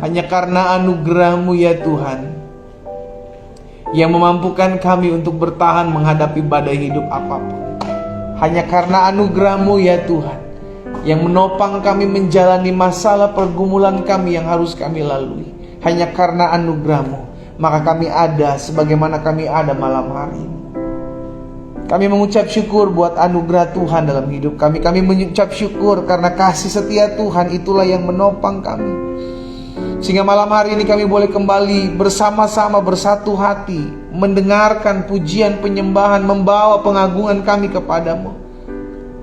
Hanya karena anugerah-Mu ya Tuhan, yang memampukan kami untuk bertahan menghadapi badai hidup apapun. Hanya karena anugerah-Mu ya Tuhan, yang menopang kami menjalani masalah pergumulan kami yang harus kami lalui. Hanya karena anugerah-Mu, maka kami ada sebagaimana kami ada malam hari ini. Kami mengucap syukur buat anugerah Tuhan dalam hidup kami. Kami mengucap syukur karena kasih setia Tuhan itulah yang menopang kami, sehingga malam hari ini kami boleh kembali bersama-sama bersatu hati, mendengarkan pujian penyembahan, membawa pengagungan kami kepadamu.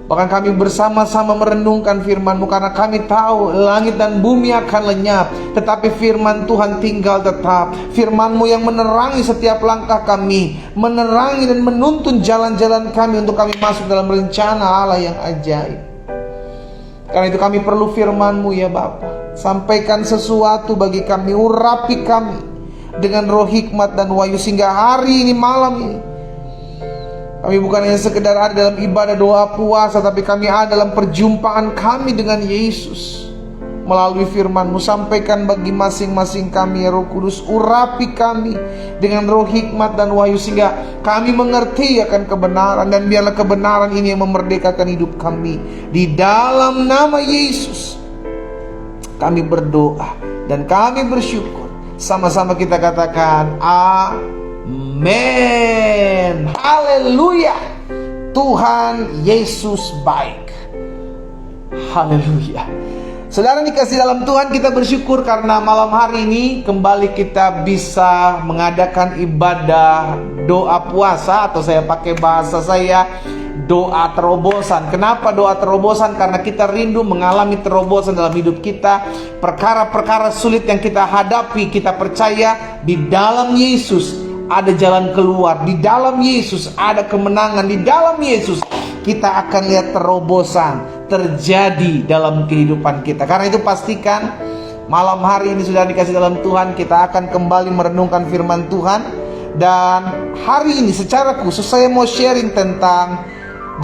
Bahkan kami bersama-sama merenungkan firman-Mu, karena kami tahu langit dan bumi akan lenyap, tetapi firman Tuhan tinggal tetap. Firman-Mu yang menerangi setiap langkah kami, menerangi dan menuntun jalan-jalan kami untuk kami masuk dalam rencana Allah yang ajaib. Karena itu kami perlu firman-Mu ya Bapa. Sampaikan sesuatu bagi kami, urapi kami dengan roh hikmat dan wahyu, sehingga hari ini, malam ini, kami bukan hanya sekedar ada dalam ibadah doa puasa, tapi kami ada dalam perjumpaan kami dengan Yesus. Melalui firman-Mu, sampaikan bagi masing-masing kami ya Roh Kudus, urapi kami dengan roh hikmat dan wahyu, sehingga kami mengerti akan kebenaran, dan biarlah kebenaran ini yang memerdekakan hidup kami. Di dalam nama Yesus kami berdoa dan kami bersyukur. Sama-sama kita katakan amin. Haleluya. Tuhan Yesus baik. Haleluya. Saudara dikasih dalam Tuhan, kita bersyukur karena malam hari ini kembali kita bisa mengadakan ibadah doa puasa, atau saya pakai bahasa saya, doa terobosan. Kenapa doa terobosan? Karena kita rindu mengalami terobosan dalam hidup kita. Perkara-perkara sulit yang kita hadapi, kita percaya di dalam Yesus ada jalan keluar. Di dalam Yesus ada kemenangan. Di dalam Yesus kita akan lihat terobosan terjadi dalam kehidupan kita. Karena itu pastikan malam hari ini sudah dikasih dalam Tuhan, kita akan kembali merenungkan firman Tuhan. Dan hari ini secara khusus saya mau sharing tentang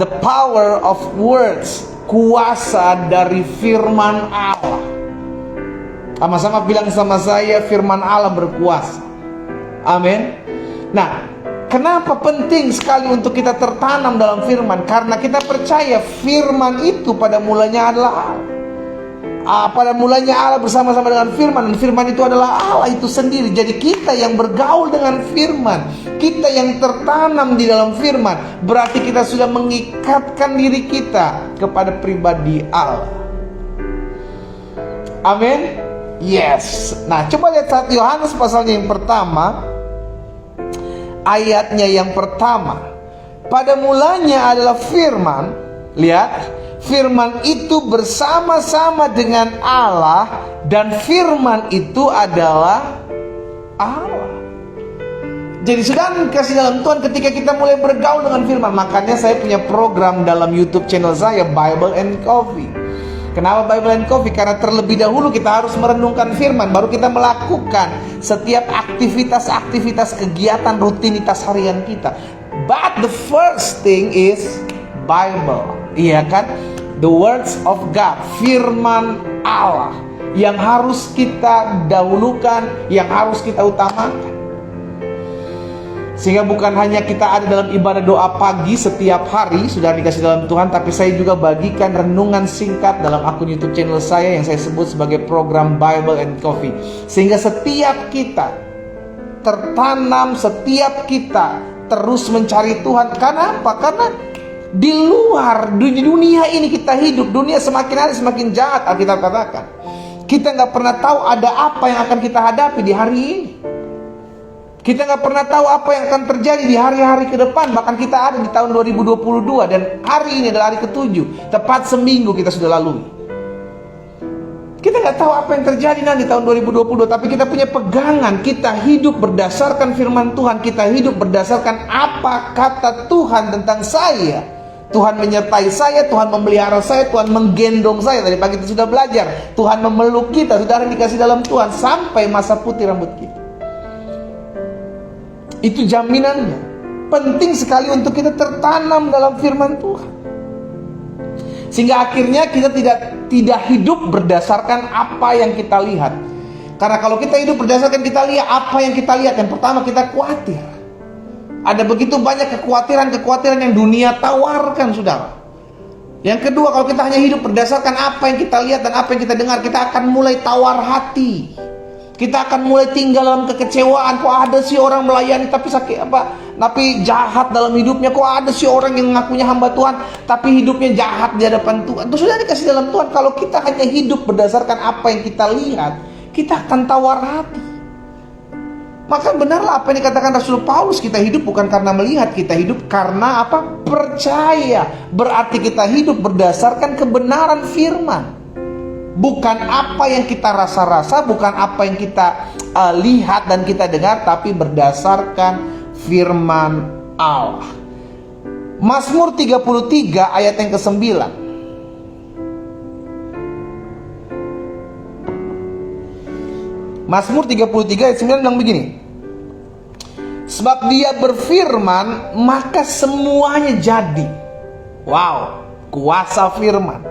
the power of words, kuasa dari firman Allah. Sama-sama bilang sama saya, firman Allah berkuasa. Amin. Nah, kenapa penting sekali untuk kita tertanam dalam firman? Karena kita percaya firman itu pada mulanya adalah Allah. Pada mulanya Allah bersama-sama dengan firman, dan firman itu adalah Allah itu sendiri. Jadi kita yang bergaul dengan firman, kita yang tertanam di dalam firman, berarti kita sudah mengikatkan diri kita kepada pribadi Allah. Amin. Yes. Nah, coba lihat 1 Yohanes pasalnya yang pertama, ayatnya yang pertama. Pada mulanya adalah firman. Lihat, firman itu bersama-sama dengan Allah, dan firman itu adalah Allah. Jadi sudah kasih dalam Tuhan, ketika kita mulai bergaul dengan firman. Makanya saya punya program dalam YouTube channel saya, Bible and Coffee. Kenapa Bible and Coffee? Karena terlebih dahulu kita harus merenungkan firman, baru kita melakukan setiap aktivitas-aktivitas, kegiatan, rutinitas harian kita. But the first thing is Bible. Iya kan? The words of God, firman Allah, yang harus kita dahulukan, yang harus kita utamakan. Sehingga bukan hanya kita ada dalam ibadah doa pagi setiap hari, sudah dikasih dalam Tuhan, tapi saya juga bagikan renungan singkat dalam akun YouTube channel saya yang saya sebut sebagai program Bible and Coffee. Sehingga setiap kita tertanam, setiap kita terus mencari Tuhan. Karena apa? Karena di luar dunia ini kita hidup, dunia semakin hari semakin jahat, Alkitab katakan. Kita gak pernah tahu ada apa yang akan kita hadapi di hari ini. Kita gak pernah tahu apa yang akan terjadi di hari-hari ke depan. Bahkan kita ada di tahun 2022, dan hari ini adalah hari ke-7. Tepat seminggu kita sudah lalui. Kita gak tahu apa yang terjadi nanti tahun 2022, tapi kita punya pegangan. Kita hidup berdasarkan firman Tuhan. Kita hidup berdasarkan apa kata Tuhan tentang saya. Tuhan menyertai saya, Tuhan memelihara saya, Tuhan menggendong saya. Tadi pagi kita sudah belajar, Tuhan memeluk kita, saudara dikasih dalam Tuhan sampai masa putih rambut kita. Itu jaminannya. Penting sekali untuk kita tertanam dalam firman Tuhan, sehingga akhirnya kita tidak hidup berdasarkan apa yang kita lihat. Karena kalau kita hidup berdasarkan kita lihat, apa yang kita lihat, yang pertama kita khawatir. Ada begitu banyak kekhawatiran yang dunia tawarkan, saudara. Yang kedua, kalau kita hanya hidup berdasarkan apa yang kita lihat dan apa yang kita dengar, kita akan mulai tawar hati. Kita akan mulai tinggal dalam kekecewaan. Kok ada sih orang melayani tapi tapi jahat dalam hidupnya. Kok ada sih orang yang ngakunya hamba Tuhan tapi hidupnya jahat di hadapan Tuhan. Itu sudah dikasih dalam Tuhan. Kalau kita hanya hidup berdasarkan apa yang kita lihat, kita akan tawar hati. Maka benarlah apa yang dikatakan Rasul Paulus, kita hidup bukan karena melihat, kita hidup karena apa? Percaya. Berarti kita hidup berdasarkan kebenaran firman. Bukan apa yang kita rasa-rasa, bukan apa yang kita lihat dan kita dengar, tapi berdasarkan firman Allah. Mazmur 33 ayat yang ke-9. Mazmur 33 ayat 9 bilang begini. Sebab dia berfirman, maka semuanya jadi. Wow, kuasa firman.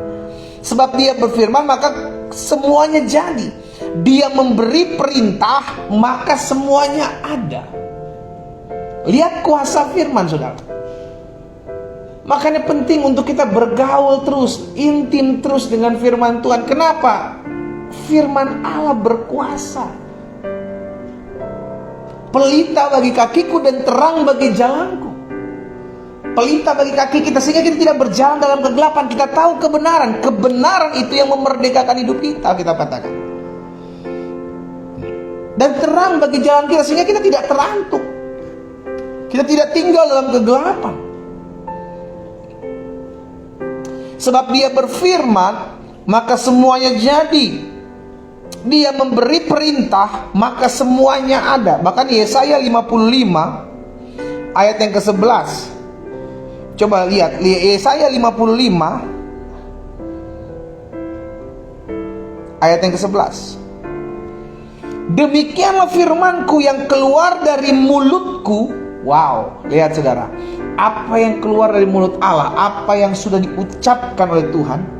Sebab dia berfirman, maka semuanya jadi. Dia memberi perintah, maka semuanya ada. Lihat kuasa firman, saudara. Makanya penting untuk kita bergaul terus, intim terus dengan firman Tuhan. Kenapa? Firman Allah berkuasa. Pelita bagi kakiku dan terang bagi jalanku. Pelita bagi kaki kita sehingga kita tidak berjalan dalam kegelapan. Kita tahu kebenaran. Kebenaran itu yang memerdekakan hidup kita katakan. Dan terang bagi jalan kita sehingga kita tidak terantuk. Kita tidak tinggal dalam kegelapan. Sebab dia berfirman, maka semuanya jadi. Dia memberi perintah, maka semuanya ada. Bahkan Yesaya 55 ayat yang ke-11. Coba lihat Yesaya 55 ayat yang ke-11. Demikianlah firmanku yang keluar dari mulutku. Wow, lihat saudara, apa yang keluar dari mulut Allah, apa yang sudah diucapkan oleh Tuhan,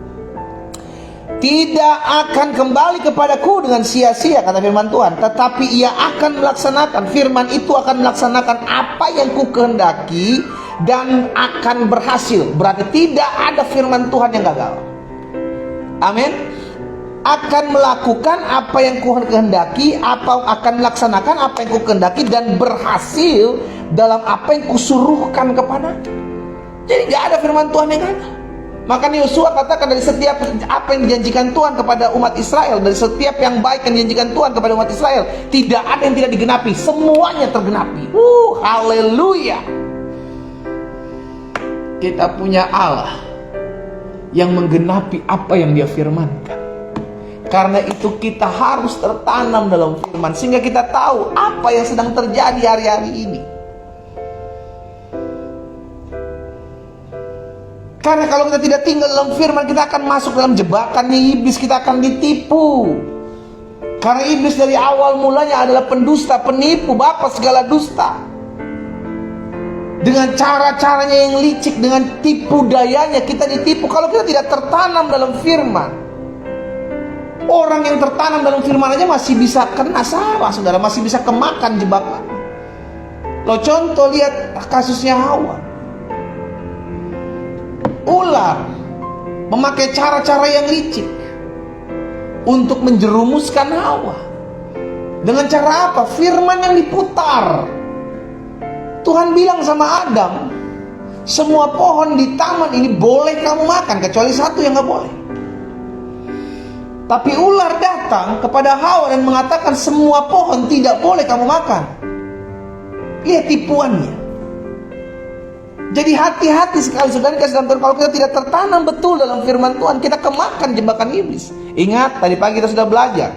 tidak akan kembali kepadaku dengan sia-sia, kata firman Tuhan, tetapi ia akan melaksanakan. Firman itu akan melaksanakan apa yang ku kehendaki dan akan berhasil. Berarti tidak ada firman Tuhan yang gagal. Amin. Akan melakukan apa yang ku kehendaki, akan melaksanakan apa yang ku kehendaki dan berhasil dalam apa yang kusuruhkan kepada. Jadi gak ada firman Tuhan yang gagal. Makanya Yosua katakan, dari setiap apa yang dijanjikan Tuhan kepada umat Israel, dari setiap yang baik yang dijanjikan Tuhan kepada umat Israel, tidak ada yang tidak digenapi, semuanya tergenapi. Haleluya. Kita punya Allah yang menggenapi apa yang dia firmankan. Karena itu kita harus tertanam dalam firman, sehingga kita tahu apa yang sedang terjadi hari-hari ini. Karena kalau kita tidak tinggal dalam firman, kita akan masuk dalam jebakannya iblis, kita akan ditipu. Karena iblis dari awal mulanya adalah pendusta, penipu, bapa segala dusta. Dengan cara-caranya yang licik, dengan tipu dayanya kita ditipu. Kalau kita tidak tertanam dalam firman, orang yang tertanam dalam firman aja masih bisa kena salah, saudara, masih bisa kemakan jebakan. Lo contoh lihat kasusnya Hawa. Ular memakai cara-cara yang licik untuk menjerumuskan Hawa. Dengan cara apa? Firman yang diputar. Tuhan bilang sama Adam, semua pohon di taman ini boleh kamu makan, kecuali satu yang gak boleh. Tapi ular datang kepada Hawa dan mengatakan semua pohon tidak boleh kamu makan. Lihat tipuannya. Jadi hati-hati sekali saudara kasih dalam Tuhan. Kalau kita tidak tertanam betul dalam firman Tuhan, kita kemakan jebakan iblis. Ingat, tadi pagi kita sudah belajar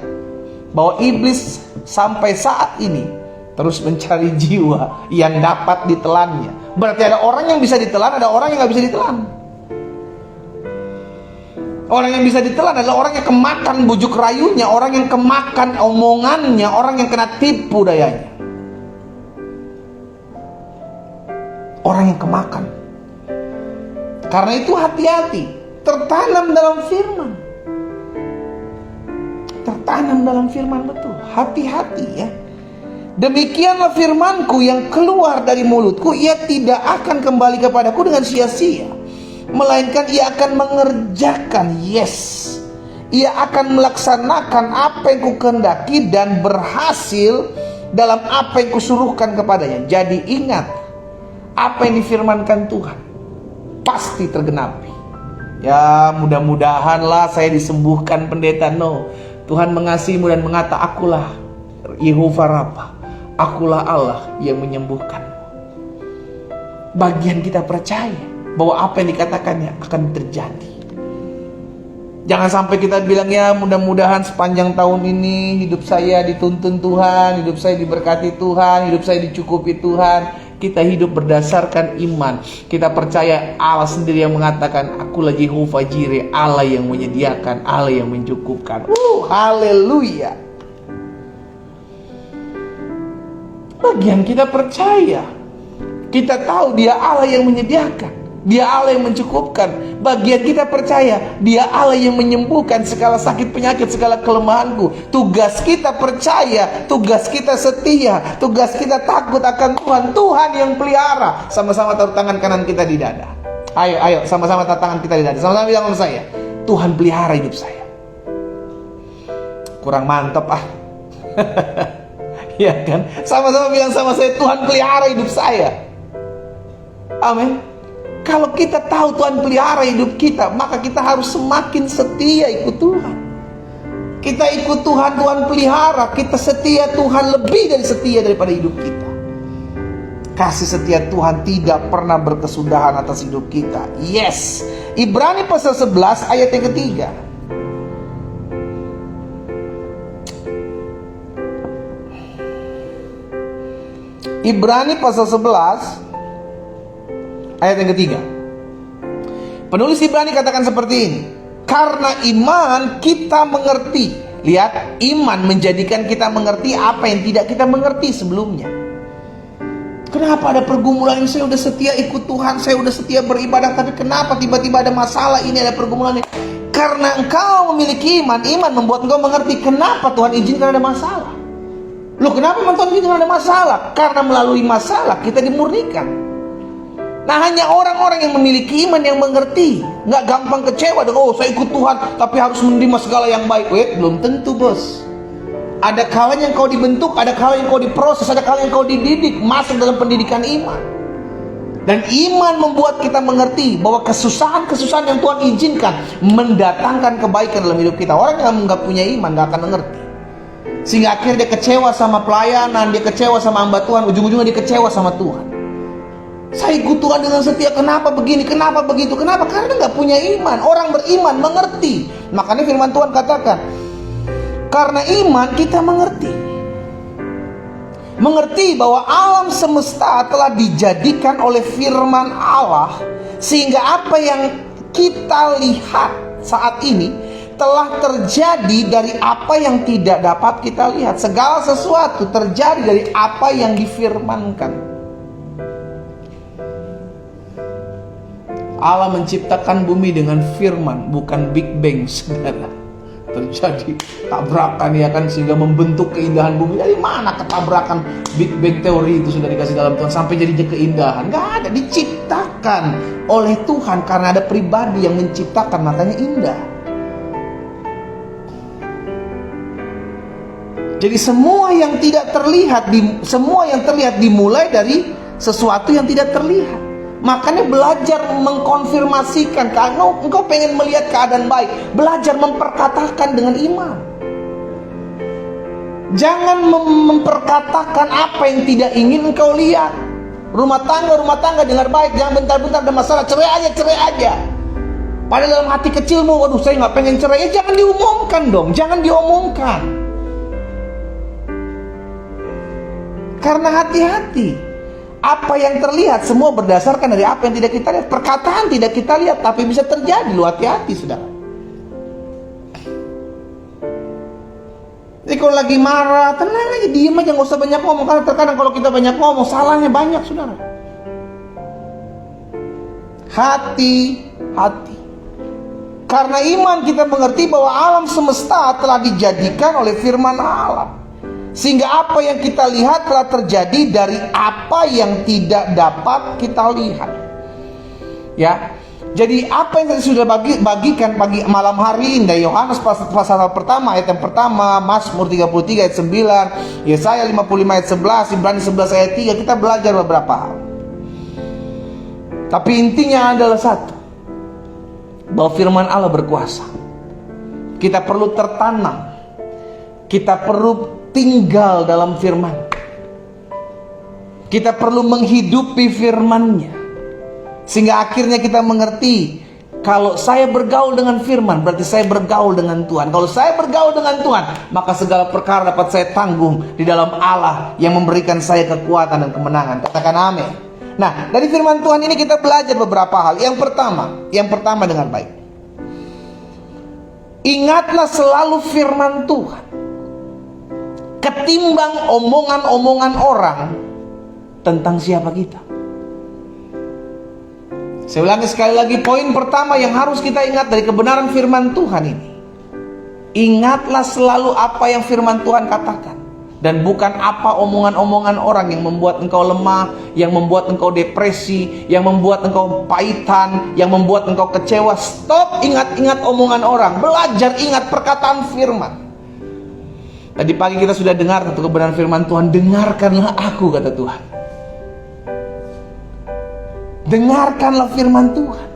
bahwa iblis sampai saat ini terus mencari jiwa yang dapat ditelannya. Berarti ada orang yang bisa ditelan, ada orang yang gak bisa ditelan. Orang yang bisa ditelan adalah orang yang kemakan bujuk rayunya, orang yang kemakan omongannya, orang yang kena tipu dayanya. Orang yang kemakan. Karena itu hati-hati, tertanam dalam firman. tertanam dalam firman betul. Hati-hati ya. Demikianlah firmanku yang keluar dari mulutku, ia tidak akan kembali kepadaku dengan sia-sia, melainkan ia akan mengerjakan, ia akan melaksanakan apa yang kukehendaki dan berhasil dalam apa yang kusuruhkan kepadanya. Jadi ingat, apa yang difirmankan Tuhan pasti tergenapi. Ya, mudah-mudahanlah saya disembuhkan pendeta. No, Tuhan mengasihimu dan mengata, akulah Yehova Rafa, akulah Allah yang menyembuhkan. Bagian kita percaya bahwa apa yang dikatakannya akan terjadi. Jangan sampai kita bilang, ya mudah-mudahan sepanjang tahun ini hidup saya dituntun Tuhan, hidup saya diberkati Tuhan, hidup saya dicukupi Tuhan. Kita hidup berdasarkan iman. Kita percaya Allah sendiri yang mengatakan, akulah Yehova Jireh, Allah yang menyediakan, Allah yang mencukupkan. Haleluya. Bagian kita percaya, kita tahu Dia Allah yang menyediakan, Dia Allah yang mencukupkan. Bagian kita percaya, Dia Allah yang menyembuhkan segala sakit penyakit, segala kelemahanku. Tugas kita percaya, tugas kita setia, tugas kita takut akan Tuhan. Tuhan yang pelihara. Sama-sama taruh tangan kanan kita di dada. Ayo, sama-sama taruh tangan kita di dada. Sama-sama bilang sama saya, Tuhan pelihara hidup saya. Kurang mantap ya kan? Sama-sama bilang sama saya, Tuhan pelihara hidup saya. Amin. Kalau kita tahu Tuhan pelihara hidup kita, maka kita harus semakin setia ikut Tuhan. Kita ikut Tuhan, Tuhan pelihara. Kita setia Tuhan lebih dari setia daripada hidup kita. Kasih setia Tuhan tidak pernah berkesudahan atas hidup kita. Yes. Ibrani pasal 11 ayat yang ketiga. Ibrani pasal 11 ayat yang ketiga. Penulis Ibrani katakan seperti ini. Karena iman kita mengerti. Lihat, iman menjadikan kita mengerti apa yang tidak kita mengerti sebelumnya. Kenapa ada pergumulan ini? Saya udah setia ikut Tuhan, saya udah setia beribadah, tapi kenapa tiba-tiba ada masalah ini, ada pergumulan ini? Karena engkau memiliki iman. Iman membuat engkau mengerti kenapa Tuhan izinkan ada masalah. Loh, kenapa Tuhan izinkan ada masalah? Karena melalui masalah kita dimurnikan. Nah, hanya orang-orang yang memiliki iman yang mengerti. Nggak gampang kecewa dengan, oh saya ikut Tuhan tapi harus menerima segala yang baik. Belum tentu bos. Ada kalanya kau dibentuk, ada kalanya kau diproses, ada kalanya kau dididik, masuk dalam pendidikan iman. Dan iman membuat kita mengerti bahwa kesusahan-kesusahan yang Tuhan izinkan mendatangkan kebaikan dalam hidup kita. Orang yang nggak punya iman nggak akan mengerti. Sehingga akhirnya dia kecewa sama pelayanan, dia kecewa sama hamba Tuhan, ujung-ujungnya dia kecewa sama Tuhan. Saya ikut Tuhan dengan setia, kenapa begini, kenapa begitu, kenapa? Karena nggak punya iman. Orang beriman mengerti. Makanya firman Tuhan katakan, karena iman kita mengerti. Mengerti bahwa alam semesta telah dijadikan oleh firman Allah, sehingga apa yang kita lihat saat ini telah terjadi dari apa yang tidak dapat kita lihat. Segala sesuatu terjadi dari apa yang difirmankan. Allah menciptakan bumi dengan firman, bukan Big Bang, saudara. Terjadi tabrakan ya kan, sehingga membentuk keindahan bumi. Dari mana ketabrakan Big Bang teori itu sudah dikasih dalam Tuhan sampai jadinya keindahan? Gak ada, diciptakan oleh Tuhan karena ada pribadi yang menciptakan, makanya indah. Jadi semua yang tidak terlihat, semua yang terlihat dimulai dari sesuatu yang tidak terlihat. Makanya belajar mengkonfirmasikan. Kalau engkau pengen melihat keadaan baik, belajar memperkatakan dengan iman. Jangan memperkatakan apa yang tidak ingin engkau lihat. Rumah tangga dengar baik. Jangan bentar-bentar ada masalah, cerai aja. Padahal dalam hati kecilmu, waduh saya gak pengen cerai. Ya jangan diumumkan dong, jangan diomongkan. Karena hati-hati. Apa yang terlihat semua berdasarkan dari apa yang tidak kita lihat. Perkataan tidak kita lihat tapi bisa terjadi. Lu hati-hati saudara. Jadi kalau lagi marah, tenang aja, diem aja, gak usah banyak ngomong. Karena terkadang kalau kita banyak ngomong, salahnya banyak saudara. Hati-hati. Karena iman kita mengerti bahwa alam semesta telah dijadikan oleh firman Allah. Sehingga apa yang kita lihat telah terjadi dari apa yang tidak dapat kita lihat. Ya. Jadi apa yang saya sudah bagikan pagi malam hari ini dari Yohanes pasal pertama ayat yang pertama, Mazmur 33 ayat 9, Yesaya 55 ayat 11, Ibrani 11 ayat 3, kita belajar beberapa hal. Tapi intinya adalah satu, bahwa firman Allah berkuasa. Kita perlu tertanam, kita perlu tinggal dalam firman, kita perlu menghidupi firman-Nya, sehingga akhirnya kita mengerti, kalau saya bergaul dengan firman, berarti saya bergaul dengan Tuhan. Kalau saya bergaul dengan Tuhan, maka segala perkara dapat saya tanggung di dalam Allah yang memberikan saya kekuatan dan kemenangan. Katakan amin. Nah, dari firman Tuhan ini kita belajar beberapa hal. Yang pertama dengan baik, ingatlah selalu firman Tuhan ketimbang omongan-omongan orang tentang siapa kita. Saya ulangi sekali lagi, poin pertama yang harus kita ingat dari kebenaran firman Tuhan ini, ingatlah selalu apa yang firman Tuhan katakan, dan bukan apa omongan-omongan orang yang membuat engkau lemah, yang membuat engkau depresi, yang membuat engkau pahitan, yang membuat engkau kecewa. Stop ingat-ingat omongan orang, belajar ingat perkataan firman. Tadi pagi kita sudah dengar satu kebenaran firman Tuhan, dengarkanlah aku, kata Tuhan. Dengarkanlah firman Tuhan.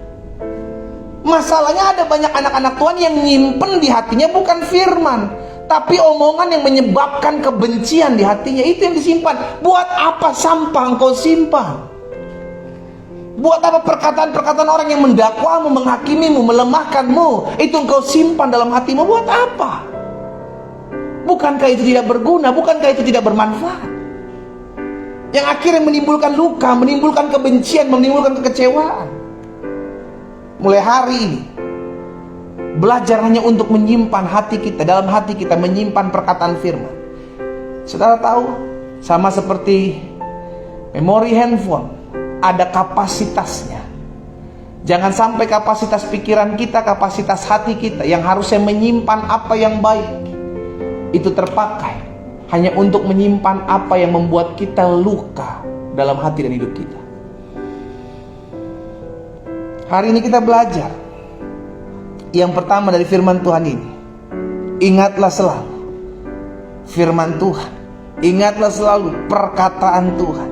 Masalahnya ada banyak anak-anak Tuhan yang nyimpen di hatinya bukan firman, tapi omongan yang menyebabkan kebencian di hatinya. Itu yang disimpan. Buat apa sampah engkau simpan? Buat apa perkataan-perkataan orang yang mendakwamu, menghakimimu, melemahkanmu, itu engkau simpan dalam hatimu? Buat apa? Bukankah itu tidak berguna? Bukankah itu tidak bermanfaat? Yang akhirnya menimbulkan luka, menimbulkan kebencian, menimbulkan kekecewaan. Mulai hari ini, belajar hanya untuk menyimpan hati kita, dalam hati kita menyimpan perkataan firman. Saudara tahu, sama seperti memori handphone, ada kapasitasnya. Jangan sampai kapasitas pikiran kita, kapasitas hati kita yang harusnya menyimpan apa yang baik, itu terpakai hanya untuk menyimpan apa yang membuat kita luka dalam hati dan hidup kita. Hari ini kita belajar yang pertama dari firman Tuhan ini. Ingatlah selalu firman Tuhan, ingatlah selalu perkataan Tuhan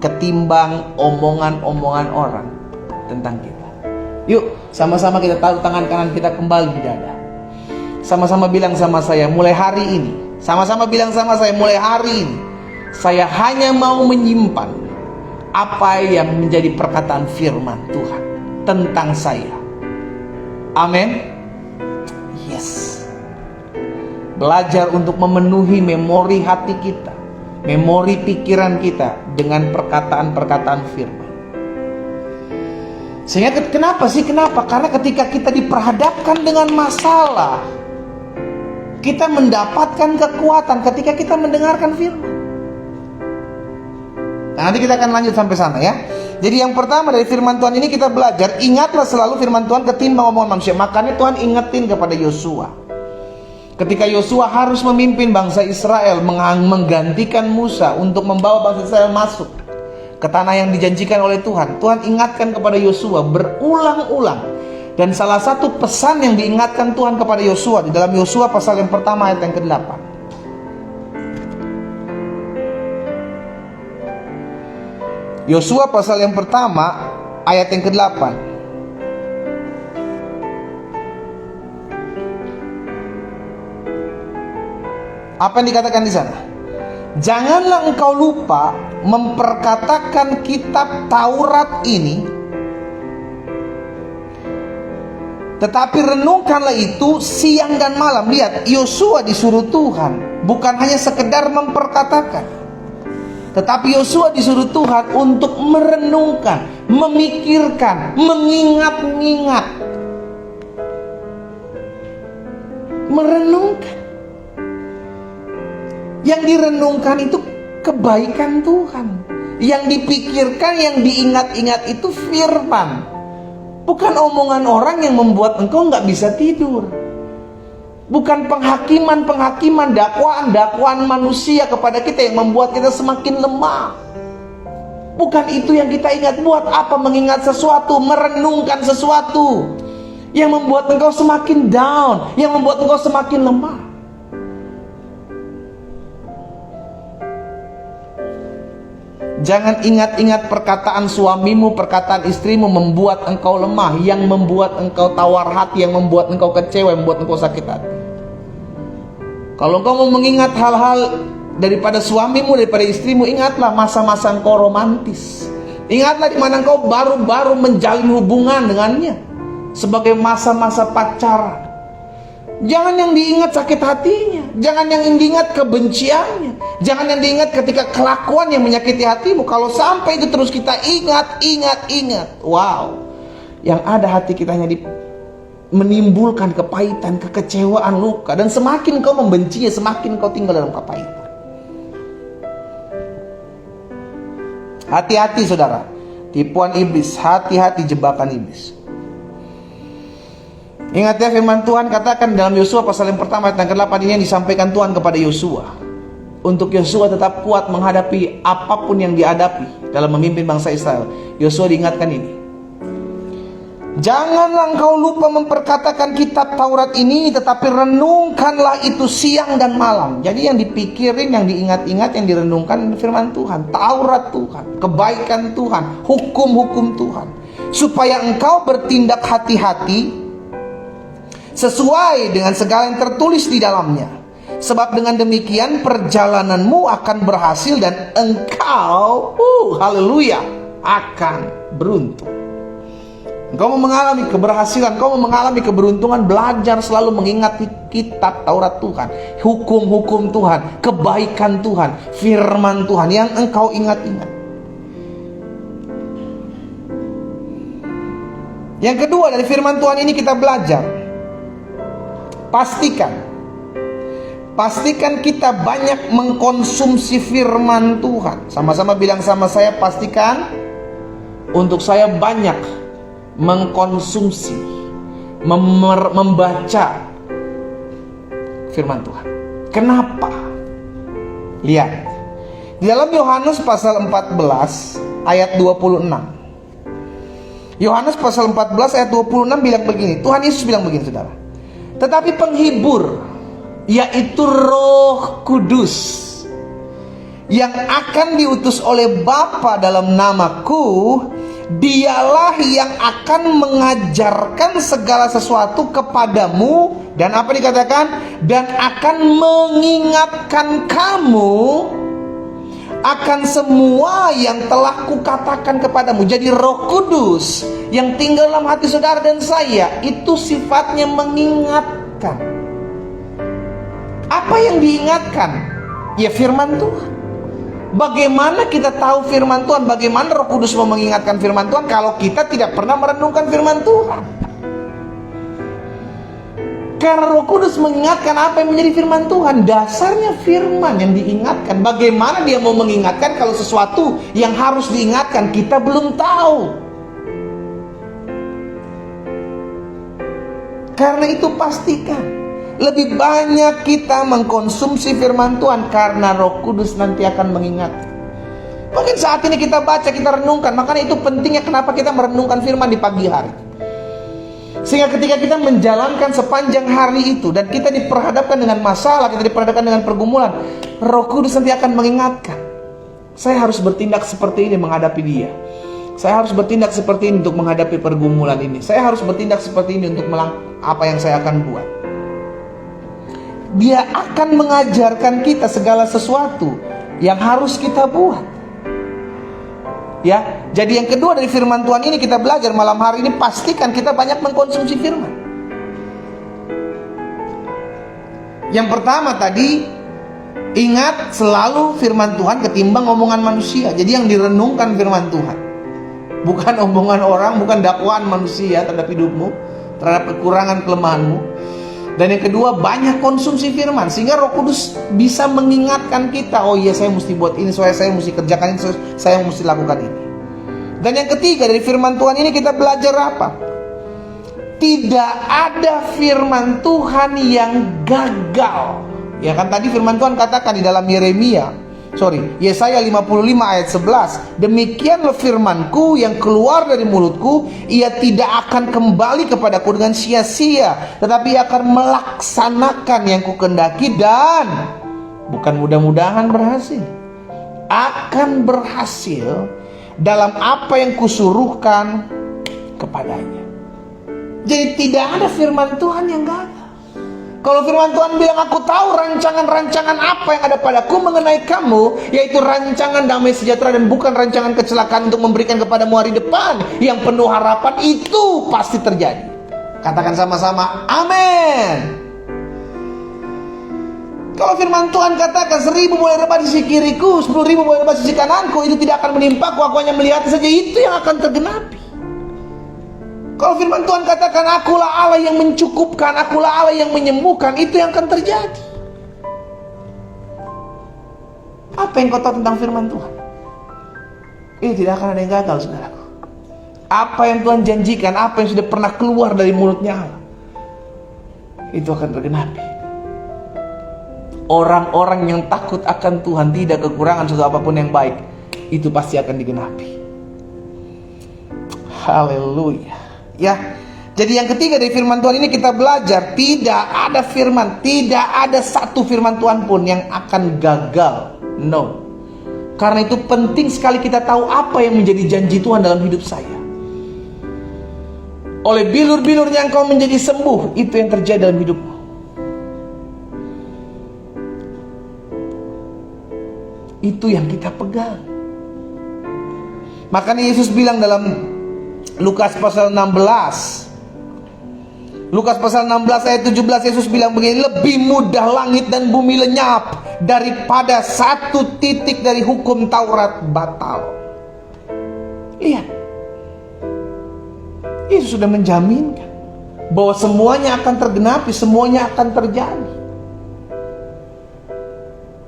ketimbang omongan-omongan orang tentang kita. Yuk, sama-sama kita taruh tangan kanan kita kembali di dada. Sama-sama bilang sama saya, mulai hari ini. Sama-sama bilang sama saya, mulai hari ini saya hanya mau menyimpan apa yang menjadi perkataan firman Tuhan tentang saya. Amin. Yes. Belajar untuk memenuhi memori hati kita, memori pikiran kita dengan perkataan-perkataan firman. Sehingga kenapa? Karena ketika kita diperhadapkan dengan masalah, kita mendapatkan kekuatan ketika kita mendengarkan firman. Nah, nanti kita akan lanjut sampai sana ya. Jadi yang pertama dari firman Tuhan ini kita belajar, ingatlah selalu firman Tuhan ketimbang omongan manusia. Makanya Tuhan ingetin kepada Yosua, ketika Yosua harus memimpin bangsa Israel, menggantikan Musa untuk membawa bangsa Israel masuk ke tanah yang dijanjikan oleh Tuhan. Tuhan ingatkan kepada Yosua berulang-ulang. Dan salah satu pesan yang diingatkan Tuhan kepada Yosua di dalam Yosua pasal yang pertama ayat yang ke-8. Yosua pasal yang pertama ayat yang ke-8. Apa yang dikatakan di sana? Janganlah engkau lupa memperkatakan kitab Taurat ini, tetapi renungkanlah itu siang dan malam. Lihat, Yosua disuruh Tuhan bukan hanya sekedar memperkatakan, tetapi Yosua disuruh Tuhan untuk merenungkan, memikirkan, mengingat-ingat. Merenungkan. Yang direnungkan itu kebaikan Tuhan. Yang dipikirkan, yang diingat-ingat itu firman. Bukan omongan orang yang membuat engkau nggak bisa tidur. Bukan penghakiman, dakwaan manusia kepada kita yang membuat kita semakin lemah. Bukan itu yang kita ingat. Buat apa mengingat sesuatu, merenungkan sesuatu yang membuat engkau semakin down, yang membuat engkau semakin lemah. Jangan ingat-ingat perkataan suamimu, perkataan istrimu membuat engkau lemah, yang membuat engkau tawar hati, yang membuat engkau kecewa, yang membuat engkau sakit hati. Kalau engkau mau mengingat hal-hal daripada suamimu, daripada istrimu, ingatlah masa-masa engkau romantis. Ingatlah di mana engkau baru-baru menjalin hubungan dengannya, sebagai masa-masa pacaran. Jangan yang diingat sakit hatinya, jangan yang diingat kebenciannya, jangan yang diingat ketika kelakuan yang menyakiti hatimu. Kalau sampai itu terus kita ingat, wow, yang ada hati kita hanya menimbulkan kepahitan, kekecewaan, luka. Dan semakin kau membencinya, semakin kau tinggal dalam kepahitan. Hati-hati saudara, tipuan iblis, hati-hati jebakan iblis. Ingat ya, firman Tuhan katakan dalam Yosua pasal yang pertama ayat yang ke-8 ini yang disampaikan Tuhan kepada Yosua. Untuk Yosua tetap kuat menghadapi apapun yang dihadapi dalam memimpin bangsa Israel. Yosua diingatkan ini. Janganlah engkau lupa memperkatakan kitab Taurat ini, tetapi renungkanlah itu siang dan malam. Jadi yang dipikirin, yang diingat-ingat, yang direnungkan firman Tuhan, Taurat Tuhan, kebaikan Tuhan, hukum-hukum Tuhan. Supaya engkau bertindak hati-hati sesuai dengan segala yang tertulis di dalamnya. Sebab dengan demikian perjalananmu akan berhasil dan engkau, haleluya, akan beruntung. Engkau mau mengalami keberhasilan, engkau mau mengalami keberuntungan, belajar selalu mengingat kitab Taurat Tuhan, hukum-hukum Tuhan, kebaikan Tuhan, firman Tuhan yang engkau ingat-ingat. Yang kedua dari firman Tuhan ini kita belajar, pastikan kita banyak mengkonsumsi firman Tuhan. Sama-sama bilang sama saya, pastikan untuk saya banyak mengkonsumsi, membaca firman Tuhan. Kenapa? Lihat di dalam Yohanes pasal 14 ayat 26. Yohanes pasal 14 ayat 26 bilang begini. Tuhan Yesus bilang begini saudara. Tetapi penghibur, yaitu Roh Kudus, yang akan diutus oleh Bapa dalam namaku, dialah yang akan mengajarkan segala sesuatu kepadamu. Dan apa dikatakan? Dan akan mengingatkan kamu akan semua yang telah kukatakan kepadamu. Jadi Roh Kudus yang tinggal dalam hati saudara dan saya itu sifatnya mengingatkan. Apa yang diingatkan? Ya firman Tuhan. Bagaimana kita tahu firman Tuhan? Bagaimana Roh Kudus mau mengingatkan firman Tuhan kalau kita tidak pernah merenungkan firman Tuhan? Karena Roh Kudus mengingatkan apa yang menjadi firman Tuhan. Dasarnya firman yang diingatkan. Bagaimana dia mau mengingatkan kalau sesuatu yang harus diingatkan kita belum tahu? Karena itu pastikan lebih banyak kita mengkonsumsi firman Tuhan, karena Roh Kudus nanti akan mengingatkan. Mungkin saat ini kita baca, kita renungkan. Makanya itu pentingnya kenapa kita merenungkan firman di pagi hari. Sehingga ketika kita menjalankan sepanjang hari itu dan kita diperhadapkan dengan masalah, kita diperhadapkan dengan pergumulan, Roh Kudus nanti akan mengingatkan. Saya harus bertindak seperti ini menghadapi dia. Saya harus bertindak seperti ini untuk menghadapi pergumulan ini. Saya harus bertindak seperti ini untuk apa yang saya akan buat. Dia akan mengajarkan kita segala sesuatu yang harus kita buat. Ya, jadi yang kedua dari firman Tuhan ini kita belajar malam hari ini, pastikan kita banyak mengkonsumsi firman. Yang pertama tadi, ingat selalu firman Tuhan ketimbang omongan manusia. Jadi yang direnungkan firman Tuhan, bukan omongan orang, bukan dakwaan manusia terhadap hidupmu, terhadap kekurangan kelemahanmu. Dan yang kedua, banyak konsumsi firman sehingga Roh Kudus bisa mengingatkan kita, oh iya saya mesti buat ini, saya mesti kerjakan ini, saya mesti lakukan ini. Dan yang ketiga dari firman Tuhan ini kita belajar apa? Tidak ada firman Tuhan yang gagal. Ya kan tadi firman Tuhan katakan di dalam Yesaya 55 ayat 11, demikianlah firmanku yang keluar dari mulutku, ia tidak akan kembali kepadaku dengan sia-sia, tetapi akan melaksanakan yang kukendaki dan bukan mudah-mudahan berhasil, akan berhasil dalam apa yang kusuruhkan kepadanya. Jadi tidak ada firman Tuhan yang gagal. Kalau firman Tuhan bilang, aku tahu rancangan-rancangan apa yang ada padaku mengenai kamu, yaitu rancangan damai sejahtera dan bukan rancangan kecelakaan, untuk memberikan kepadamu hari depan yang penuh harapan, itu pasti terjadi. Katakan sama-sama, amin. Kalau firman Tuhan katakan 1.000 boleh rebah di sisi kiriku, 10.000 boleh rebah di sisi kananku, itu tidak akan menimpaku, aku hanya melihat saja, itu yang akan tergenapi. Kalau firman Tuhan katakan, akulah Allah yang mencukupkan, akulah Allah yang menyembuhkan, itu yang akan terjadi. Apa yang kau tahu tentang firman Tuhan? Ini tidak akan ada yang gagal, saudaraku. Apa yang Tuhan janjikan, apa yang sudah pernah keluar dari mulutnya Allah, itu akan tergenapi. Orang-orang yang takut akan Tuhan, tidak kekurangan sesuatu apapun yang baik, itu pasti akan digenapi. Haleluya. Ya, jadi yang ketiga dari firman Tuhan ini kita belajar, tidak ada firman, tidak ada satu firman Tuhan pun yang akan gagal. No. Karena itu penting sekali kita tahu apa yang menjadi janji Tuhan dalam hidup saya. Oleh bilur-bilurnya engkau menjadi sembuh, itu yang terjadi dalam hidupmu. Itu yang kita pegang. Makanya Yesus bilang dalam Lukas pasal 16, Lukas pasal 16 ayat 17, Yesus bilang begini, lebih mudah langit dan bumi lenyap daripada satu titik dari hukum Taurat batal. Iya, Yesus sudah menjaminkan bahwa semuanya akan tergenapi, semuanya akan terjadi.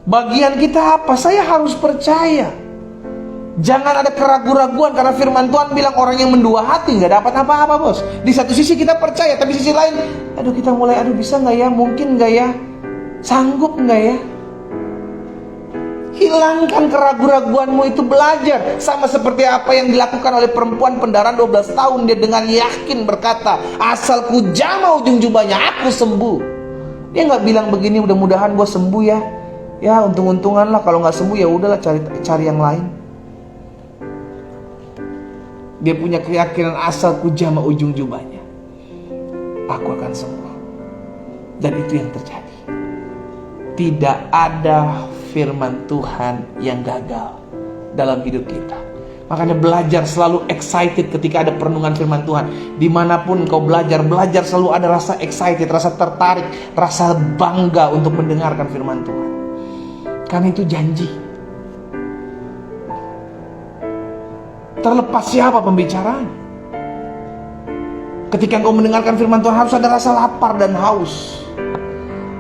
Bagian kita apa? Saya harus percaya. Jangan ada keraguan-raguan, karena firman Tuhan bilang orang yang mendua hati nggak dapat apa-apa, bos. Di satu sisi kita percaya, tapi sisi lain, aduh kita mulai, aduh bisa nggak ya, mungkin nggak ya, sanggup nggak ya. Hilangkan keraguan-raguanmu itu, belajar. Sama seperti apa yang dilakukan oleh perempuan pendaraan 12 tahun. Dia dengan yakin berkata, asal ku jamah ujung jubahnya, aku sembuh. Dia nggak bilang begini, mudah-mudahan gue sembuh ya. Ya untung-untungan lah, kalau nggak sembuh ya udahlah, cari yang lain. Dia punya keyakinan, asal ku jamah ujung jubahnya, aku akan sembuh. Dan itu yang terjadi. Tidak ada firman Tuhan yang gagal dalam hidup kita. Makanya belajar selalu excited ketika ada perenungan firman Tuhan. Dimanapun kau belajar selalu ada rasa excited, rasa tertarik, rasa bangga untuk mendengarkan firman Tuhan. Karena itu janji. Terlepas siapa pembicaranya, ketika engkau mendengarkan firman Tuhan harus ada rasa lapar dan haus.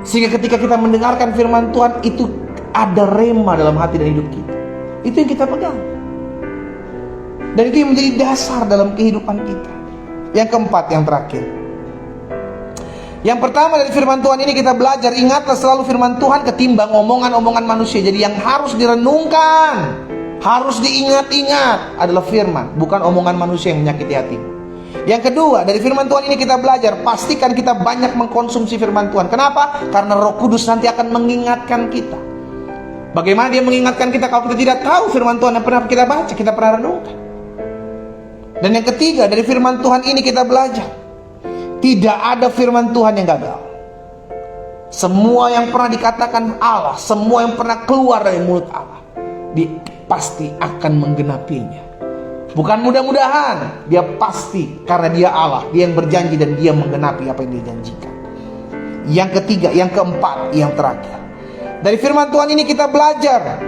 Sehingga ketika kita mendengarkan firman Tuhan, itu ada rema dalam hati dan hidup kita. Itu yang kita pegang. Dan itu yang menjadi dasar dalam kehidupan kita. Yang keempat, yang terakhir. Yang pertama dari firman Tuhan ini kita belajar, ingatlah selalu firman Tuhan ketimbang omongan-omongan manusia. Jadi yang harus direnungkan, harus diingat-ingat adalah firman, bukan omongan manusia yang menyakiti hatimu. Yang kedua, dari firman Tuhan ini kita belajar, pastikan kita banyak mengkonsumsi firman Tuhan. Kenapa? Karena Roh Kudus nanti akan mengingatkan kita. Bagaimana dia mengingatkan kita kalau kita tidak tahu firman Tuhan yang pernah kita baca, kita pernah renungkan. Dan yang ketiga, dari firman Tuhan ini kita belajar, tidak ada firman Tuhan yang gagal. Semua yang pernah dikatakan Allah, semua yang pernah keluar dari mulut Allah, pasti akan menggenapinya. Bukan mudah-mudahan, dia pasti, karena dia Allah, dia yang berjanji dan dia menggenapi apa yang dia janjikan. Yang ketiga, yang keempat, yang terakhir, dari firman Tuhan ini kita belajar,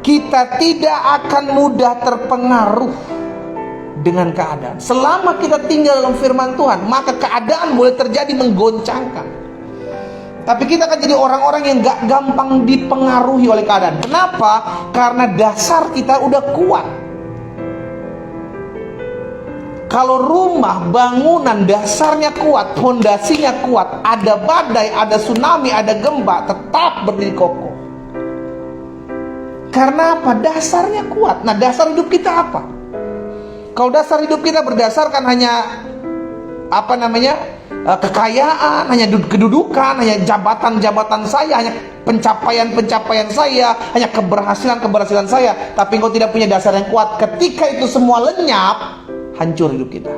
kita tidak akan mudah terpengaruh dengan keadaan. Selama kita tinggal dalam firman Tuhan, maka keadaan boleh terjadi menggoncangkan, tapi kita akan jadi orang-orang yang gak gampang dipengaruhi oleh keadaan. Kenapa? Karena dasar kita udah kuat. Kalau rumah, bangunan dasarnya kuat, fondasinya kuat, ada badai, ada tsunami, ada gempa, tetap berdiri kokoh. Karena apa? Dasarnya kuat. Nah, dasar hidup kita apa? Kalau dasar hidup kita berdasarkan hanya kekayaan, hanya kedudukan, hanya jabatan-jabatan saya, hanya pencapaian-pencapaian saya, hanya keberhasilan-keberhasilan saya, tapi engkau tidak punya dasar yang kuat, ketika itu semua lenyap, hancur hidup kita.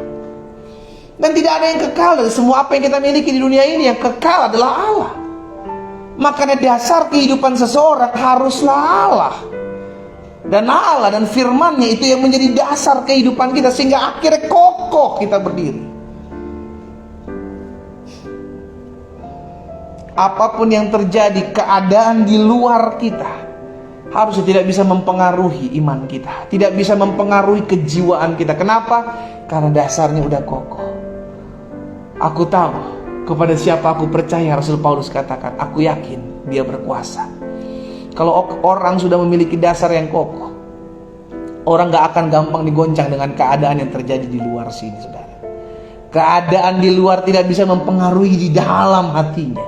Dan tidak ada yang kekal dari semua apa yang kita miliki di dunia ini. Yang kekal adalah Allah. Makanya dasar kehidupan seseorang haruslah Allah. Dan Allah dan firman-Nya itu yang menjadi dasar kehidupan kita, sehingga akhirnya kokoh kita berdiri. Apapun yang terjadi, keadaan di luar kita harusnya tidak bisa mempengaruhi iman kita, tidak bisa mempengaruhi kejiwaan kita. Kenapa? Karena dasarnya udah kokoh. Aku tahu kepada siapa aku percaya. Rasul Paulus katakan, aku yakin dia berkuasa. Kalau orang sudah memiliki dasar yang kokoh, orang gak akan gampang digoncang dengan keadaan yang terjadi di luar sini, saudara. Keadaan di luar tidak bisa mempengaruhi di dalam hatinya,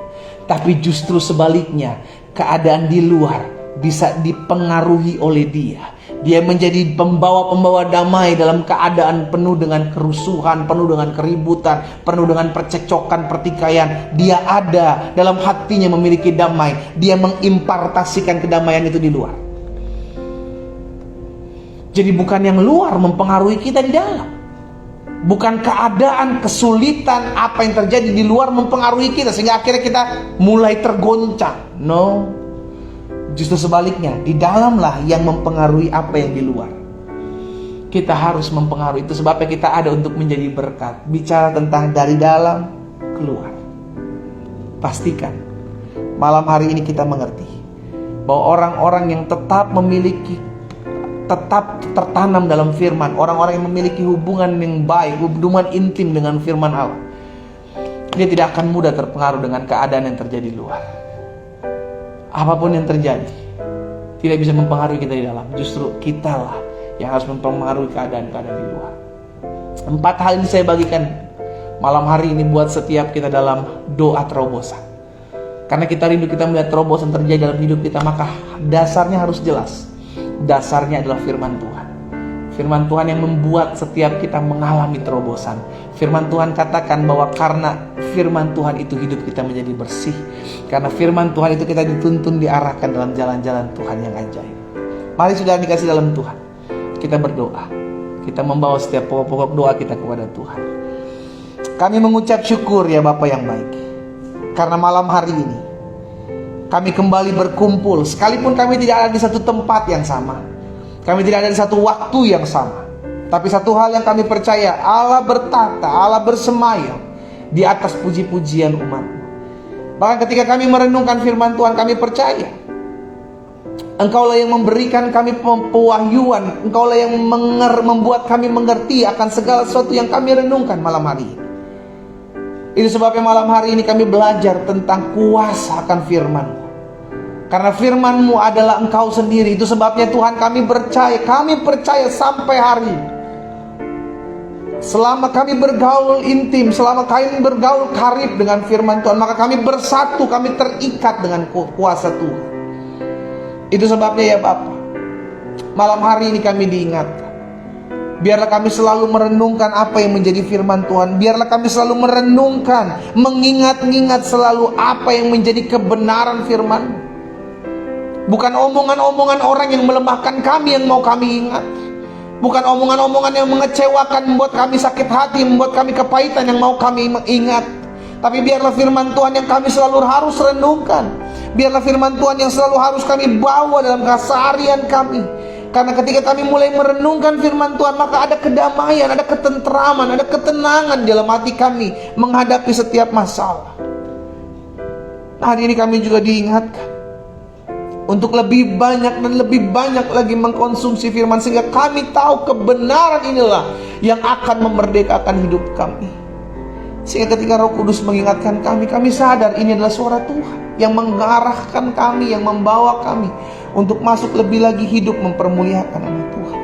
tapi justru sebaliknya, keadaan di luar bisa dipengaruhi oleh dia. Dia menjadi pembawa-pembawa damai dalam keadaan penuh dengan kerusuhan, penuh dengan keributan, penuh dengan percekcokan, pertikaian. Dia ada dalam hatinya memiliki damai. Dia mengimpartasikan kedamaian itu di luar. Jadi bukan yang luar mempengaruhi kita di dalam. Bukan keadaan, kesulitan, apa yang terjadi di luar mempengaruhi kita sehingga akhirnya kita mulai tergoncang. No. Justru sebaliknya, di dalamlah yang mempengaruhi apa yang di luar. Kita harus mempengaruhi. Itu sebabnya kita ada untuk menjadi berkat. Bicara tentang dari dalam keluar. Pastikan malam hari ini kita mengerti bahwa orang-orang yang tetap tertanam dalam firman, orang-orang yang memiliki hubungan yang baik, hubungan intim dengan firman Allah, dia tidak akan mudah terpengaruh dengan keadaan yang terjadi di luar. Apapun yang terjadi tidak bisa mempengaruhi kita di dalam. Justru kitalah yang harus mempengaruhi keadaan-keadaan di luar. 4 hal ini saya bagikan malam hari ini buat setiap kita dalam doa terobosan. Karena kita rindu kita melihat terobosan terjadi dalam hidup kita, maka dasarnya harus jelas. Dasarnya adalah firman Tuhan. Firman Tuhan yang membuat setiap kita mengalami terobosan. Firman Tuhan katakan bahwa karena firman Tuhan itu hidup kita menjadi bersih. Karena firman Tuhan itu kita dituntun, diarahkan dalam jalan-jalan Tuhan yang ajaib. Mari saudara dikasih dalam Tuhan, kita berdoa. Kita membawa setiap pokok-pokok doa kita kepada Tuhan. Kami mengucap syukur ya Bapa yang baik, karena malam hari ini kami kembali berkumpul. Sekalipun kami tidak ada di satu tempat yang sama, kami tidak ada di satu waktu yang sama, tapi satu hal yang kami percaya, Allah bertata, Allah bersemayam di atas puji-pujian umat-Mu. Bahkan ketika kami merenungkan firman Tuhan, kami percaya Engkaulah yang memberikan kami pewahyuan, Engkaulah yang membuat kami mengerti akan segala sesuatu yang kami renungkan malam hari ini. Itu sebabnya malam hari ini kami belajar tentang kuasa akan firman-Mu. Karena firman-Mu adalah Engkau sendiri. Itu sebabnya Tuhan kami percaya sampai hari ini. Selama kami bergaul intim, selama kami bergaul karib dengan firman Tuhan, maka kami bersatu, kami terikat dengan kuasa Tuhan. Itu sebabnya ya Bapa, malam hari ini kami diingatkan. Biarlah kami selalu merenungkan apa yang menjadi firman Tuhan. Biarlah kami selalu merenungkan, mengingat-ingat selalu apa yang menjadi kebenaran firman. Bukan omongan-omongan orang yang melemahkan kami yang mau kami ingat. Bukan omongan-omongan yang mengecewakan, membuat kami sakit hati, membuat kami kepahitan yang mau kami ingat. Tapi biarlah firman Tuhan yang kami selalu harus renungkan. Biarlah firman Tuhan yang selalu harus kami bawa dalam keseharian kami. Karena ketika kami mulai merenungkan firman Tuhan, maka ada kedamaian, ada ketentraman, ada ketenangan dalam hati kami menghadapi setiap masalah. Hari ini kami juga diingatkan untuk lebih banyak dan lebih banyak lagi mengkonsumsi firman, sehingga kami tahu kebenaran inilah yang akan memerdekakan hidup kami. Sehingga ketika Roh Kudus mengingatkan kami, kami sadar ini adalah suara Tuhan yang mengarahkan kami, yang membawa kami untuk masuk lebih lagi hidup mempermuliakan nama Tuhan.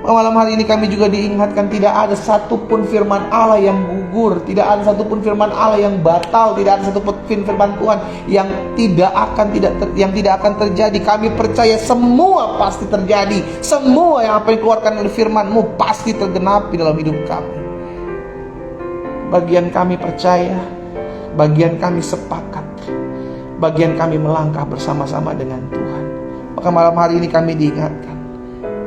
Malam hari ini kami juga diingatkan tidak ada satupun firman Allah yang gugur, tidak ada satupun firman Allah yang batal, tidak ada satupun firman Tuhan yang tidak akan terjadi. Kami percaya semua pasti terjadi. Semua yang apa yang dikeluarkan dari firman-Mu pasti tergenapi dalam hidup kami. Bagian kami percaya, bagian kami sepakat, bagian kami melangkah bersama-sama dengan Tuhan. Maka malam hari ini kami diingatkan,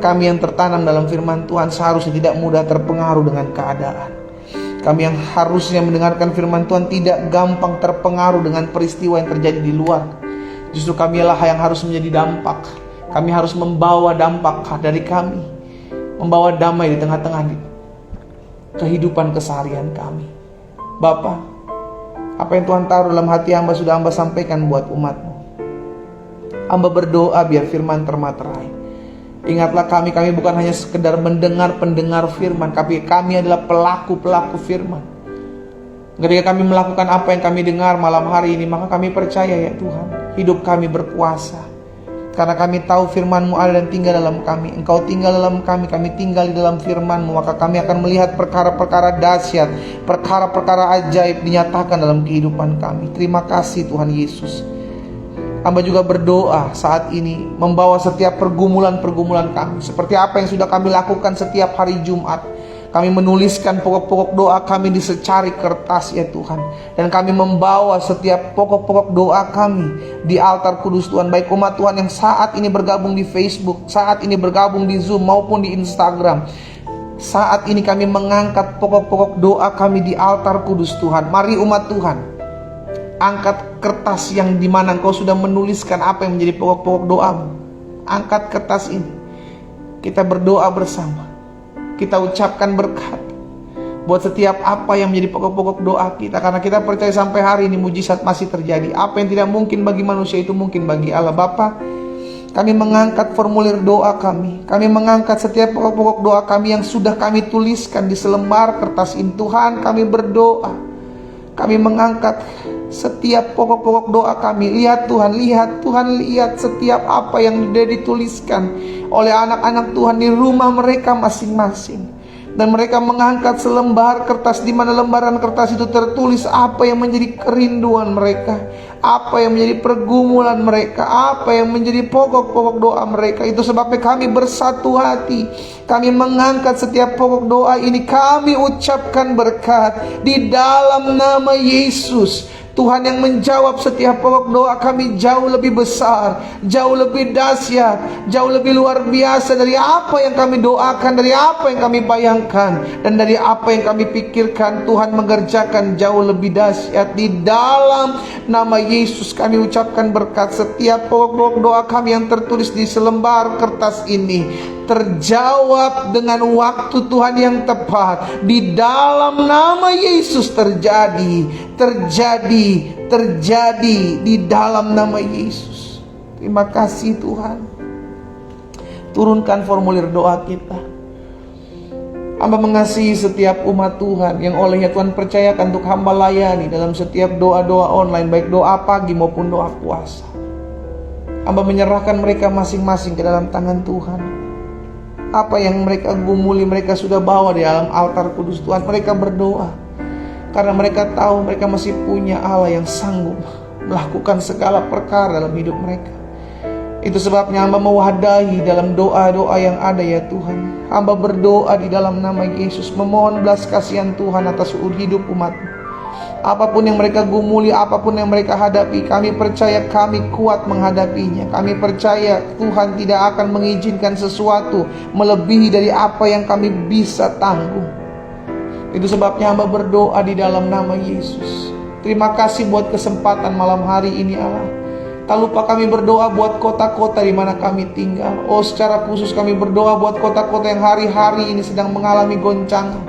kami yang tertanam dalam firman Tuhan seharusnya tidak mudah terpengaruh dengan keadaan. Kami yang harusnya mendengarkan firman Tuhan tidak gampang terpengaruh dengan peristiwa yang terjadi di luar. Justru kamilah yang harus menjadi dampak. Kami harus membawa dampak dari kami, membawa damai di tengah-tengah kehidupan keseharian kami. Bapa, apa yang Tuhan taruh dalam hati hamba sudah hamba sampaikan buat umat-Mu. Hamba berdoa biar firman termaterai. Ingatlah kami bukan hanya sekedar pendengar firman, tapi kami adalah pelaku firman. Ketika kami melakukan apa yang kami dengar malam hari ini, maka kami percaya ya Tuhan, hidup kami berkuasa. Karena kami tahu firman-Mu ada dan tinggal dalam kami. Engkau tinggal dalam kami tinggal di dalam firman-Mu. Maka kami akan melihat perkara-perkara dahsyat, perkara-perkara ajaib dinyatakan dalam kehidupan kami. Terima kasih Tuhan Yesus. Hamba juga berdoa saat ini membawa setiap pergumulan-pergumulan kami, seperti apa yang sudah kami lakukan setiap hari Jumat. Kami menuliskan pokok-pokok doa kami di secari kertas ya Tuhan. Dan kami membawa setiap pokok-pokok doa kami di altar kudus Tuhan. Baik umat Tuhan yang saat ini bergabung di Facebook, saat ini bergabung di Zoom maupun di Instagram. Saat ini kami mengangkat pokok-pokok doa kami di altar kudus Tuhan. Mari umat Tuhan, angkat kertas yang dimana Engkau sudah menuliskan apa yang menjadi pokok-pokok doamu. Angkat kertas ini, kita berdoa bersama. Kita ucapkan berkat buat setiap apa yang menjadi pokok-pokok doa kita. Karena kita percaya sampai hari ini mujizat masih terjadi. Apa yang tidak mungkin bagi manusia itu mungkin bagi Allah. Bapa, kami mengangkat formulir doa kami. Kami mengangkat setiap pokok-pokok doa kami yang sudah kami tuliskan di selembar kertas ini. Tuhan, kami berdoa, kami mengangkat setiap pokok-pokok doa kami. Lihat Tuhan, setiap apa yang sudah dituliskan oleh anak-anak Tuhan di rumah mereka masing-masing. Dan mereka mengangkat selembar kertas, di mana lembaran kertas itu tertulis apa yang menjadi kerinduan mereka, apa yang menjadi pergumulan mereka, apa yang menjadi pokok-pokok doa mereka. Itu sebabnya kami bersatu hati. Kami mengangkat setiap pokok doa ini, kami ucapkan berkat di dalam nama Yesus. Tuhan yang menjawab setiap pokok doa kami jauh lebih besar, jauh lebih dahsyat, jauh lebih luar biasa dari apa yang kami doakan, dari apa yang kami bayangkan, dan dari apa yang kami pikirkan. Tuhan mengerjakan jauh lebih dahsyat. Di dalam nama Yesus kami ucapkan berkat. Setiap pokok doa kami yang tertulis di selembar kertas ini terjawab dengan waktu Tuhan yang tepat. Di dalam nama Yesus terjadi di dalam nama Yesus. Terima kasih Tuhan. Turunkan formulir doa kita. Hamba mengasihi setiap umat Tuhan yang olehnya Tuhan percayakan untuk hamba layani dalam setiap doa-doa online, baik doa pagi maupun doa puasa. Hamba menyerahkan mereka masing-masing ke dalam tangan Tuhan. Apa yang mereka gumuli, mereka sudah bawa di dalam altar kudus Tuhan. Mereka berdoa karena mereka tahu mereka masih punya Allah yang sanggup melakukan segala perkara dalam hidup mereka. Itu sebabnya hamba mewadahi dalam doa-doa yang ada ya Tuhan. Hamba berdoa di dalam nama Yesus, memohon belas kasihan Tuhan atas hidup umat-Mu. Apapun yang mereka gumuli, apapun yang mereka hadapi, kami percaya kami kuat menghadapinya. Kami percaya Tuhan tidak akan mengizinkan sesuatu melebihi dari apa yang kami bisa tanggung. Itu sebabnya hamba berdoa di dalam nama Yesus. Terima kasih buat kesempatan malam hari ini Allah. Tak lupa kami berdoa buat kota-kota di mana kami tinggal. Secara khusus kami berdoa buat kota-kota yang hari-hari ini sedang mengalami goncangan,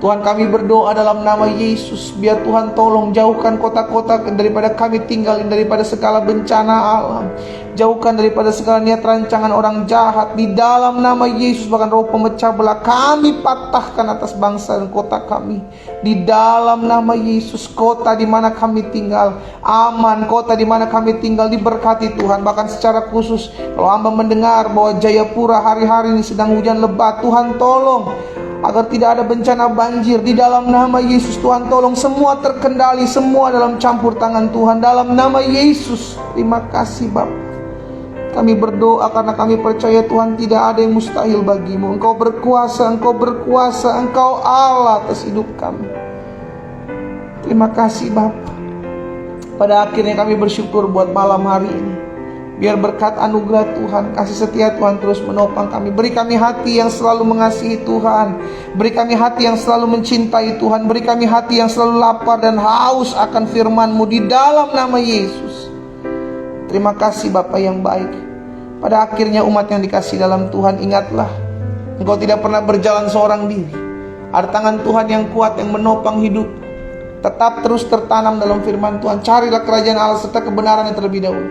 Tuhan, kami berdoa dalam nama Yesus, biar Tuhan tolong jauhkan kota-kota daripada kami tinggal, daripada segala bencana alam. Jauhkan daripada segala niat rancangan orang jahat. Di dalam nama Yesus, bahkan roh pemecah belah kami patahkan atas bangsa dan kota kami. Di dalam nama Yesus, kota di mana kami tinggal aman, kota di mana kami tinggal diberkati Tuhan. Bahkan secara khusus, kalau hamba mendengar bahwa Jayapura hari-hari ini sedang hujan lebat, Tuhan tolong agar tidak ada bencana banjir. Di dalam nama Yesus, Tuhan tolong semua terkendali, semua dalam campur tangan Tuhan, dalam nama Yesus. Terima kasih Bapa. Kami berdoa karena kami percaya Tuhan, tidak ada yang mustahil bagimu. Engkau berkuasa, Engkau berkuasa, Engkau Allah atas hidup kami. Terima kasih Bapa. Pada akhirnya kami bersyukur buat malam hari ini. Biar berkat anugerah Tuhan, kasih setia Tuhan terus menopang kami. Beri kami hati yang selalu mengasihi Tuhan. Beri kami hati yang selalu mencintai Tuhan. Beri kami hati yang selalu lapar dan haus akan firman-Mu di dalam nama Yesus. Terima kasih Bapa yang baik. Pada akhirnya umat yang dikasihi dalam Tuhan, ingatlah, Engkau tidak pernah berjalan seorang diri. Ada tangan Tuhan yang kuat yang menopang hidup. Tetap terus tertanam dalam firman Tuhan. Carilah kerajaan Allah serta kebenaran yang terlebih dahulu,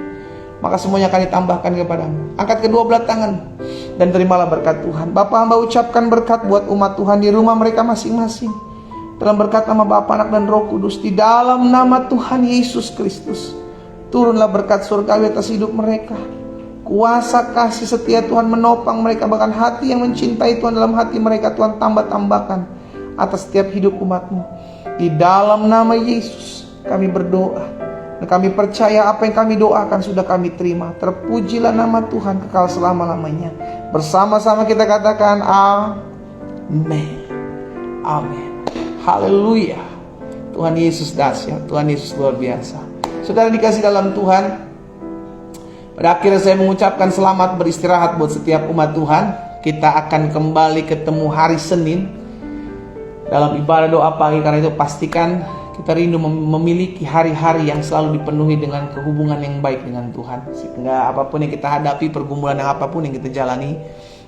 maka semuanya akan ditambahkan kepadamu. Angkat kedua belah tangan dan terimalah berkat Tuhan. Bapa, hamba ucapkan berkat buat umat Tuhan di rumah mereka masing-masing. Dalam berkat nama Bapa, Anak dan Roh Kudus, di dalam nama Tuhan Yesus Kristus, turunlah berkat surgawi atas hidup mereka. Kuasa kasih setia Tuhan menopang mereka, bahkan hati yang mencintai Tuhan dalam hati mereka Tuhan tambah-tambahkan atas setiap hidup umat-Mu. Di dalam nama Yesus kami berdoa. Dan kami percaya apa yang kami doakan sudah kami terima. Terpujilah nama Tuhan kekal selama-lamanya. Bersama-sama kita katakan amin. Amin. Haleluya. Tuhan Yesus dahsyat. Tuhan Yesus luar biasa. Saudara dikasih dalam Tuhan, pada akhirnya saya mengucapkan selamat beristirahat buat setiap umat Tuhan. Kita akan kembali ketemu hari Senin dalam ibadah doa pagi. Karena itu pastikan kita rindu memiliki hari-hari yang selalu dipenuhi dengan kehubungan yang baik dengan Tuhan. Sehingga apapun yang kita hadapi, pergumulan yang apapun yang kita jalani,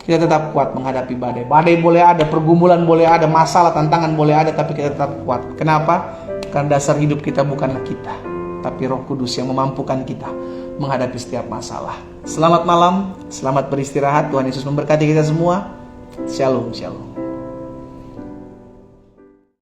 kita tetap kuat menghadapi badai. Badai boleh ada, pergumulan boleh ada, masalah, tantangan boleh ada, tapi kita tetap kuat. Kenapa? Karena dasar hidup kita bukanlah kita, tapi Roh Kudus yang memampukan kita menghadapi setiap masalah. Selamat malam, selamat beristirahat. Tuhan Yesus memberkati kita semua. Shalom, shalom.